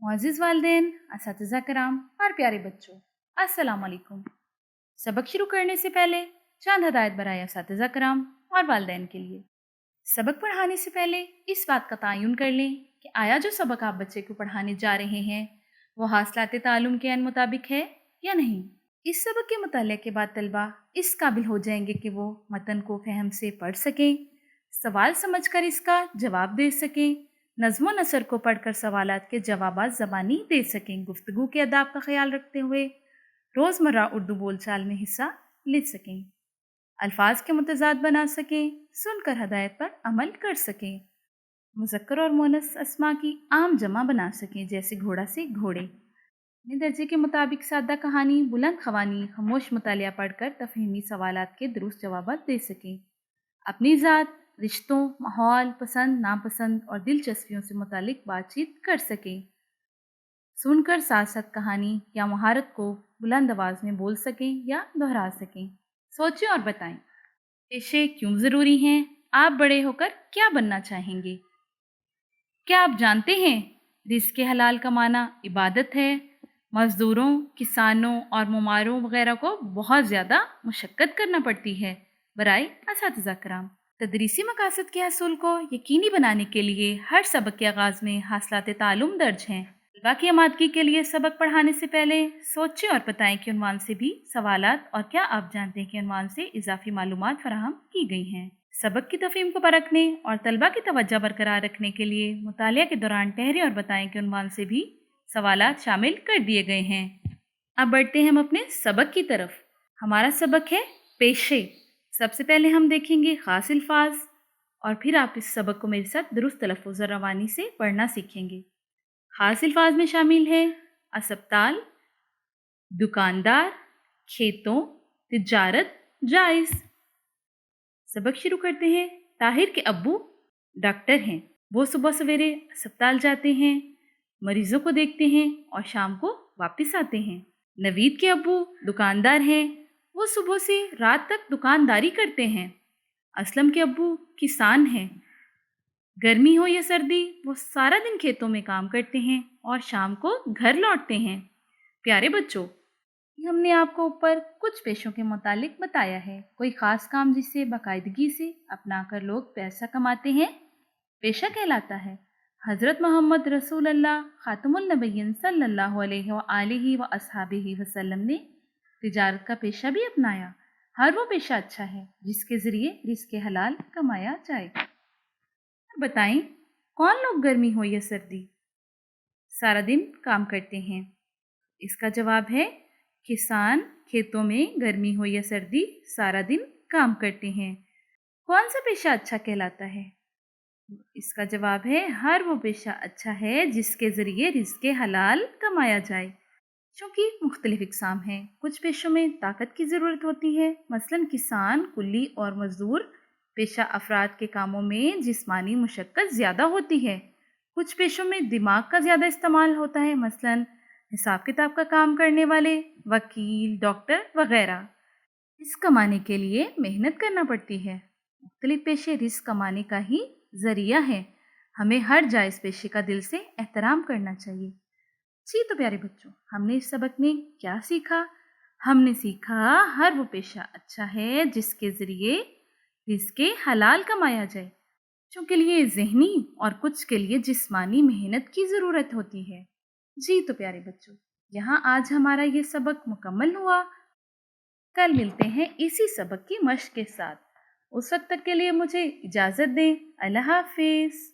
मुअज़्ज़िज़ वालिदैन, असातिज़ा किराम और प्यारे बच्चों, अस्सलाम वालेकुम। सबक शुरू करने से पहले चंद हदायत बराए असातिज़ा किराम और वालिदैन के लिए। सबक पढ़ाने से पहले इस बात का तयन कर लें कि आया जो सबक आप बच्चे को पढ़ाने जा रहे हैं वो हासिलात ताल्लुम के अन मुताबिक है या नहीं। इस सबक के मुताले के बाद तलबा इस काबिल हो जाएंगे कि वो मतन को फ़हम से पढ़ सकें, सवाल समझकर इसका जवाब दे सकें, नज़्म व नसर को पढ़कर सवालात के जवाबात ज़बानी दे सकें, गुफ्तगू के अदाब का ख्याल रखते हुए रोज़मर्रा उर्दू बोलचाल में हिस्सा ले सकें, अल्फाज के मुतज़ाद बना सकें, सुनकर हदायत पर अमल कर सकें, मुज़क्कर और मुअन्नस अस्मा की आम जमा बना सकें जैसे घोड़ा से घोड़े। अपने दर्जे के मुताबिक सादा कहानी, बुलंद ख़वानी, खामोश मुतालिया पढ़कर तफ़हीमी सवालात के दुरुस्त जवाबात दे सकें। अपनी ज़ात, रिश्तों, माहौल, पसंद, नापसंद और दिलचस्पियों से मुतालिक बातचीत कर सकें। सुनकर साथ साथ कहानी या महारत को बुलंद आवाज़ में बोल सकें या दोहरा सकें। सोचें और बताएं, पेशे क्यों ज़रूरी हैं? आप बड़े होकर क्या बनना चाहेंगे? क्या आप जानते हैं रिज़्क़ हलाल कमाना इबादत है? मज़दूरों, किसानों और मुमारों वगैरह को बहुत ज़्यादा मुशक्क़त करना पड़ती है। बराए असातिज़ा किराम, तदरीसी मकासद के हसूल को यकीनी बनाने के लिए हर सबक के आगाज़ में हासिलात ताल्लुम दर्ज हैं। तलबा की आमादगी के लिए सबक पढ़ाने से पहले सोचें और बताएं कि उन्वान से भी सवालात और क्या आप जानते हैं कि उन्वान से इजाफी मालूमात फराहम की गई हैं। सबक की तफ़हीम को परखने और तलबा की तवज्जो बरकरार रखने के लिए मुतालिया के दौरान ठहरें और बताएं कि उन्वान से भी सवालात शामिल कर दिए गए हैं। अब बढ़ते हैं हम अपने सबक की तरफ। हमारा सबक है पेशे। सबसे पहले हम देखेंगे ख़ास अल्फाज और फिर आप इस सबक को मेरे साथ दुरुस्त तलफ़्फ़ुज़ और रवानी से पढ़ना सीखेंगे। ख़ास अल्फाज में शामिल है अस्पताल, दुकानदार, खेतों, तिजारत, जायज़। सबक शुरू करते हैं। ताहिर के अब्बू डॉक्टर हैं। वो सुबह सवेरे अस्पताल जाते हैं, मरीज़ों को देखते हैं और शाम को वापस आते हैं। नवीद के अब्बू दुकानदार हैं। वो सुबह से रात तक दुकानदारी करते हैं। असलम के अब्बू किसान हैं। गर्मी हो या सर्दी वो सारा दिन खेतों में काम करते हैं और शाम को घर लौटते हैं। प्यारे बच्चों, हमने आपको ऊपर कुछ पेशों के मुतालिक बताया है। कोई ख़ास काम जिसे बाकायदगी से अपनाकर लोग पैसा कमाते हैं पेशा कहलाता है। हज़रत मोहम्मद रसूल अल्लाह ख़ातमुन नबिय्यीन सल्लल्लाहु अलैहि व अस्हाबिही वसल्लम ने तिजारत का पेशा भी अपनाया। हर वो पेशा अच्छा है जिसके ज़रिए रिज़्क़ हलाल कमाया जाए। बताएं, कौन लोग गर्मी हो या सर्दी सारा दिन काम करते हैं? इसका जवाब है किसान खेतों में गर्मी हो या सर्दी सारा दिन काम करते हैं। कौन सा पेशा अच्छा कहलाता है? इसका जवाब है हर वो पेशा अच्छा है जिसके ज़रिए रिज़्क़ हलाल कमाया जाए। चूँकि मुख्तलिफ इक़साम हैं, कुछ पेशों में ताकत की ज़रूरत होती है, मसलन किसान, कुल्ली और मज़दूर पेशा अफराद के कामों में जिस्मानी मुशक्क़त ज़्यादा होती है। कुछ पेशों में दिमाग का ज़्यादा इस्तेमाल होता है, मसलन हिसाब किताब का काम करने वाले, वकील, डॉक्टर वगैरह। रिज़्क़ कमाने के लिए मेहनत करना पड़ती है। मुख्तलिफ पेशे रिज़्क़ कमाने का ही ज़रिया है। हमें हर जायज़ पेशे का दिल से एहतराम करना चाहिए। जी तो प्यारे बच्चों, हमने इस सबक में क्या सीखा? हमने सीखा हर वो पेशा अच्छा है जिसके ज़रिए रिज़्क़ हलाल कमाया जाए। कुछ के लिए ज़हनी और कुछ के लिए जिस्मानी मेहनत की ज़रूरत होती है। जी तो प्यारे बच्चों, यहाँ आज हमारा ये सबक मुकम्मल हुआ। कल मिलते हैं इसी सबक की मश्क के साथ। उस वक्त तक के लिए मुझे इजाज़त दें। अल्लाह हाफ़िज़।